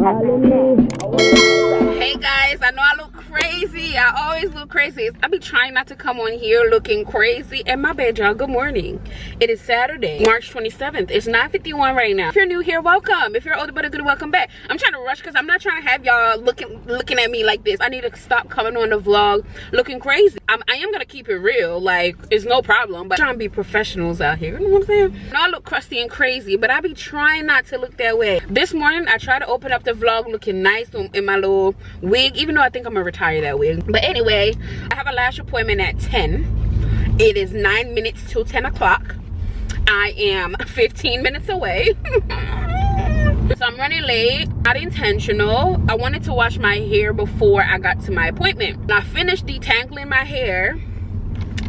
Hey guys, I know I look crazy. I always look crazy. I be trying not to come on here looking crazy. And my bad, y'all. Good morning. It is Saturday, March 27th. It's 9:51 right now. If you're new here, welcome. If you're older but a good, welcome back. I'm trying to rush because I'm not trying to have y'all looking at me like this. I need to stop coming on the vlog looking crazy. I am gonna keep it real. Like, it's no problem. But I'm trying to be professionals out here. You know what I'm saying? I know I look crusty and crazy, but I be trying not to look that way. This morning, I tried to open up the vlog looking nice in my little wig, even though I think I'm gonna retire that wig. But anyway, I have a lash appointment at 10. It is 9 minutes till 10 o'clock. I am 15 minutes away. So I'm running late, not intentional. I wanted to wash my hair before I got to my appointment. And I finished detangling my hair.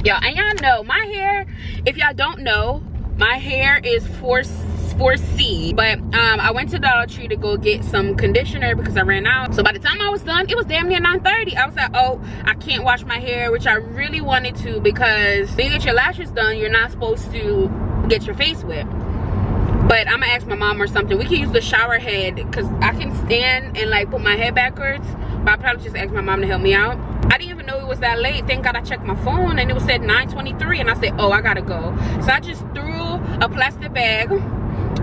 Y'all, and y'all know my hair, if y'all don't know, my hair is 4C, but I went to Dollar Tree to go get some conditioner because I ran out. So by the time I was done, it was damn near 9:30. I was like, oh, I can't wash my hair, which I really wanted to, because when you get your lashes done, you're not supposed to get your face wet. But I'm gonna ask my mom or something. We can use the shower head because I can stand and like put my head backwards, but I'll probably just ask my mom to help me out. I didn't even know it was that late. Thank God I checked my phone and it was said 9:23, and I said, oh, I gotta go. So I just threw a plastic bag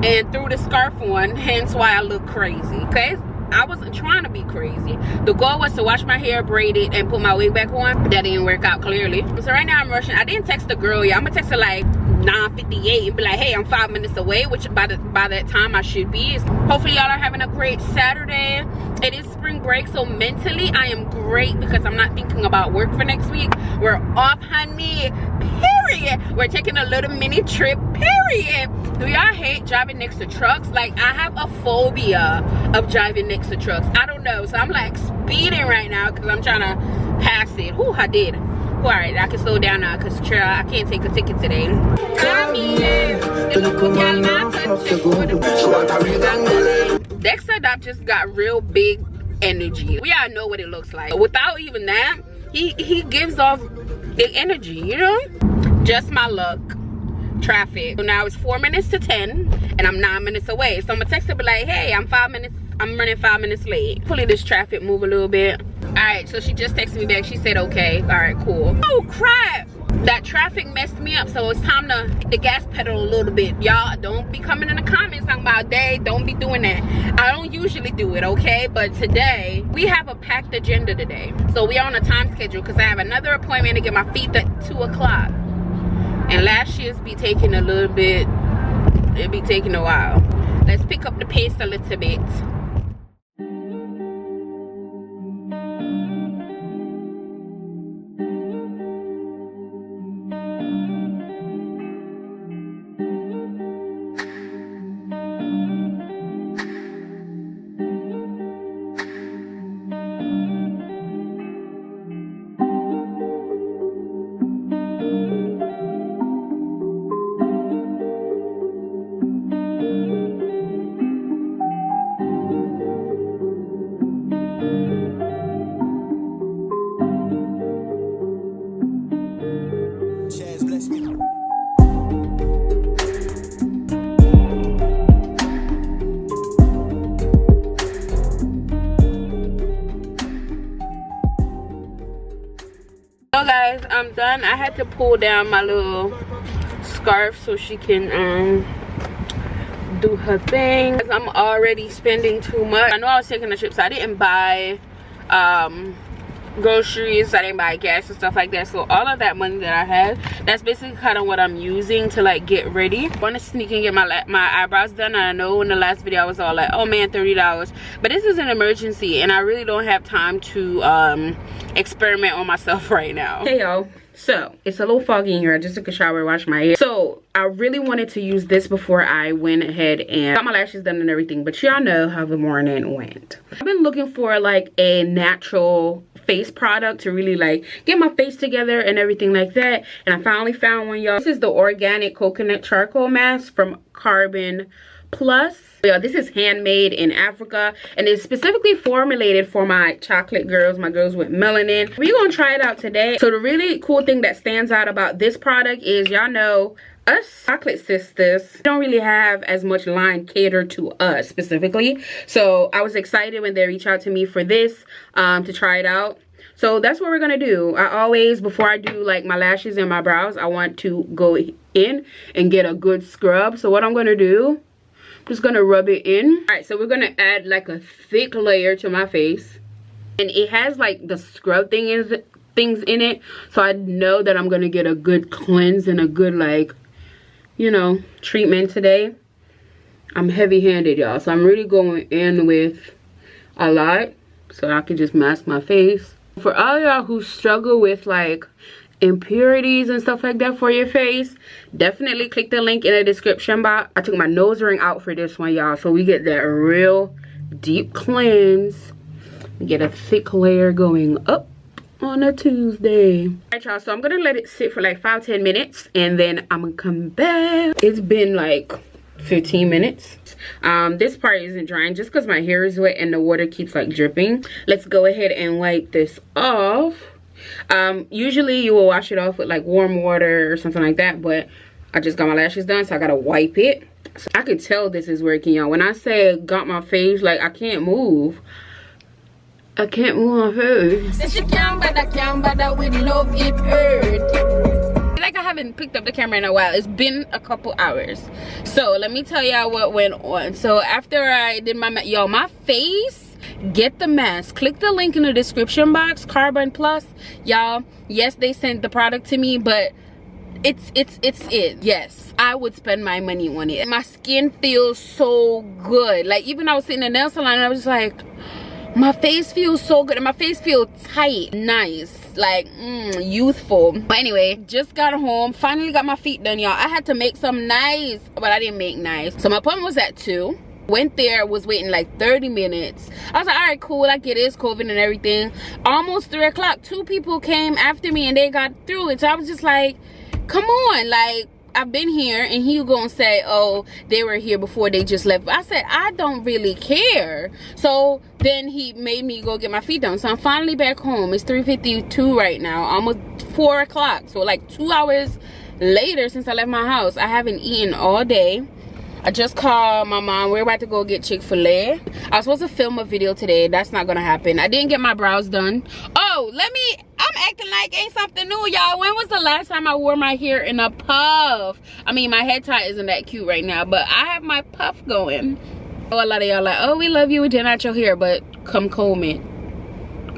and threw the scarf on, hence why I look crazy. Okay, I wasn't trying to be crazy. The goal was to wash my hair, braid it, and put my wig back on. That didn't work out clearly. So right now I'm rushing. I didn't text the girl yet. I'm gonna text her like 9:58 and be like, hey, I'm 5 minutes away, which by that time I should be. Hopefully y'all are having a great Saturday. It is spring break, so mentally I am great because I'm not thinking about work for next week. We're off, honey, period. We're taking a little mini trip, period. Do y'all hate driving next to trucks? Like, I have a phobia of driving next to trucks. I don't know, so I'm like speeding right now because I'm trying to pass it. Whew, I did. All right, I can slow down now because I can't take a ticket today. Dexter Dot just got real big energy. We all know what it looks like. Without even that, he gives off big energy, you know? Just my luck. Traffic. So now it's 4 minutes to 10 and I'm 9 minutes away. So I'm gonna text her, be like, hey, I'm running 5 minutes late. Hopefully this traffic move a little bit. All right, so she just texted me back. She said, okay. All right, cool. Oh, crap. That traffic messed me up, so it's time to hit the gas pedal a little bit. Y'all, don't be coming in the comments talking about, Dae, don't be doing that. I don't usually do it, okay? But today, we have a packed agenda today. So we are on a time schedule because I have another appointment to get my feet at 2 o'clock. And lashes be taking a little bit, it be taking a while. Let's pick up the pace a little bit. So guys, I'm done. I had to pull down my little scarf so she can do her thing. I'm already spending too much. I know I was taking a trip, so I didn't buy groceries, I didn't buy gas and stuff like that. So all of that money that I had, that's basically kind of what I'm using to like get ready. I want to sneak and get my eyebrows done. And I know in the last video I was all like, oh man, $30, but this is an emergency and I really don't have time to experiment on myself right now. Hey y'all, so it's a little foggy in here. I just took a shower, washed my hair. So I really wanted to use this before I went ahead and got my lashes done and everything, but y'all know how the morning went. I've been looking for like a natural face product to really like get my face together and everything like that, and I finally found one, y'all. This is the organic coconut charcoal mask from Carbon Plus. Yeah, this is handmade in Africa and it's specifically formulated for my chocolate girls, my girls with melanin. We're gonna try it out today. So the really cool thing that stands out about this product is, y'all know us chocolate sisters don't really have as much line catered to us specifically. So I was excited when they reached out to me for this to try it out. So that's what we're gonna do. I always, before I do like my lashes and my brows, I want to go in and get a good scrub. So what I'm gonna do, I'm just gonna rub it in. All right, so we're gonna add like a thick layer to my face, and it has like the scrub things in it, so I know that I'm gonna get a good cleanse and a good, like, you know, treatment today. I'm heavy-handed, y'all, so I'm really going in with a lot so I can just mask my face. For all y'all who struggle with like impurities and stuff like that for your face, definitely click the link in the description box. I took my nose ring out for this one, y'all, so we get that real deep cleanse. We get a thick layer going up on a Tuesday. All right, y'all, so I'm gonna let it sit for like 5-10 minutes, and then I'm gonna come back. It's been like 15 minutes. This part isn't drying just because my hair is wet and the water keeps like dripping. Let's go ahead and wipe this off. Usually you will wash it off with like warm water or something like that, but I just got my lashes done, so I gotta wipe it. So I could tell this is working, y'all. When I say got my face, like I can't move. I can't move my face. Since you can't bother with love, it hurt. Like I haven't picked up the camera in a while. It's been a couple hours. So let me tell y'all what went on. So after I did my face, get the mask. Click the link in the description box, Carbon Plus. Y'all, yes, they sent the product to me, but it's it. Yes, I would spend my money on it. My skin feels so good. Like even I was sitting in the nail salon and I was just like, my face feels so good and my face feels tight, nice, like youthful. But anyway, just got home, finally got my feet done, y'all. I had to make some nice, but I didn't make nice. So my appointment was at 2. Went there, was waiting like 30 minutes. I was like, all right, cool, I get it, it's COVID and everything. Almost 3 o'clock, 2 people came after me and they got through it. So I was just like, come on, like, I've been here. And he gonna say, oh, they were here before, they just left. I said, I don't really care. So then he made me go get my feet done. So I'm finally back home. It's 3:52 right now, almost 4 o'clock. So like 2 hours later since I left my house. I haven't eaten all day. I just called my mom. We're about to go get Chick-fil-A. I was supposed to film a video today. That's not gonna happen. I didn't get my brows done. Oh, I'm acting like ain't something new, y'all. When was the last time I wore my hair in a puff? I mean, my head tie isn't that cute right now, but I have my puff going. Oh, a lot of y'all like, oh, we love you, we did not your hair, but come comb it.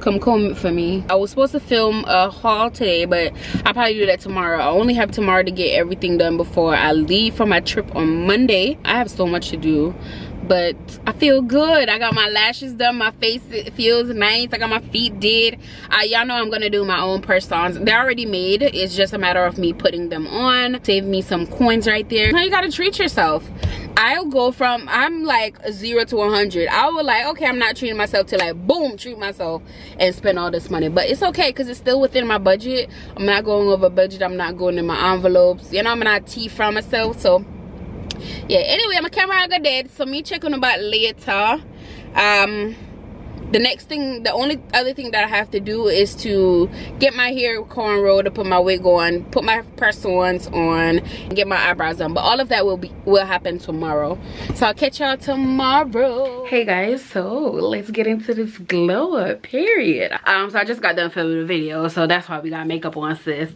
Come comb it for me. I was supposed to film a haul today, but I'll probably do that tomorrow. I only have tomorrow to get everything done before I leave for my trip on Monday. I have so much to do, but I feel good. I got my lashes done, my face feels nice, I got my feet did. Y'all know I'm gonna do my own press-ons. They're already made. It's just a matter of me putting them on. Save me some coins right there. You gotta treat yourself. I'll go from, I'm like 0 to 100. I was like, okay, I'm not treating myself, to like, boom, treat myself and spend all this money. But it's okay, because it's still within my budget. I'm not going over budget. I'm not going in my envelopes. You know, I'm not tea from myself. So yeah, anyway, my camera got dead, so me checking about later. The next thing, the only other thing that I have to do is to get my hair cornrowed, to put my wig on, put my press-ons on, and get my eyebrows done. But all of that will happen tomorrow. So I'll catch y'all tomorrow. Hey guys, so let's get into this glow up period. So I just got done filming the video, so that's why we got makeup on, sis.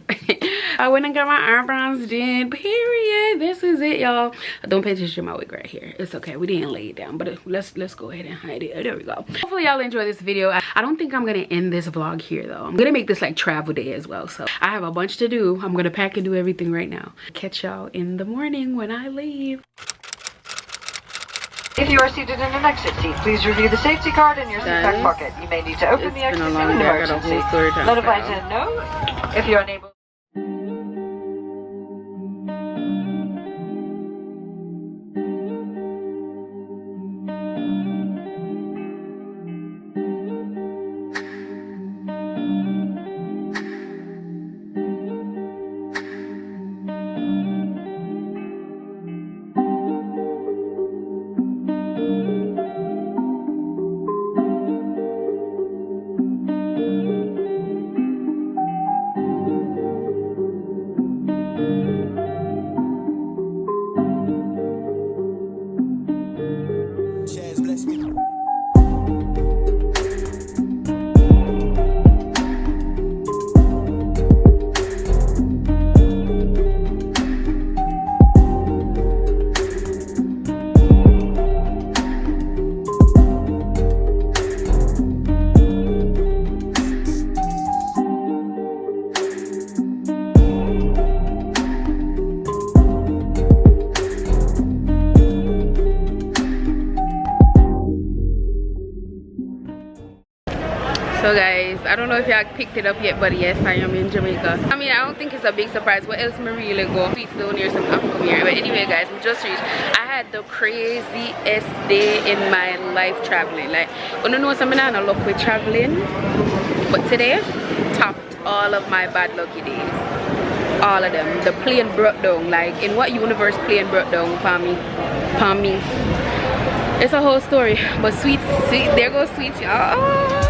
I went and got my eyebrows done, period. This is it, y'all. Don't pay attention to my wig right here. It's okay, we didn't lay it down, but let's go ahead and hide it. There we go. Hopefully y'all enjoy this video. I don't think I'm gonna end this vlog here though. I'm gonna make this like travel day as well, so I have a bunch to do. I'm gonna pack and do everything right now. Catch y'all in the morning when I leave. If you are seated in an exit seat, please review the safety card in your seat back pocket. You may need to open the exit in an emergency. Notify to know if you're unable. I don't know if y'all picked it up yet, but yes, I am in Jamaica. I mean, I don't think it's a big surprise. What else me really go? Sweets down here, some come here. But anyway, guys, we just reached. I had the craziest day in my life traveling. Like, I don't know something I don't luck with traveling, but today topped all of my bad lucky days. All of them. The plane broke down. Like, in what universe plane broke down for me? For me. It's a whole story. But sweet, there goes sweets, y'all. Oh.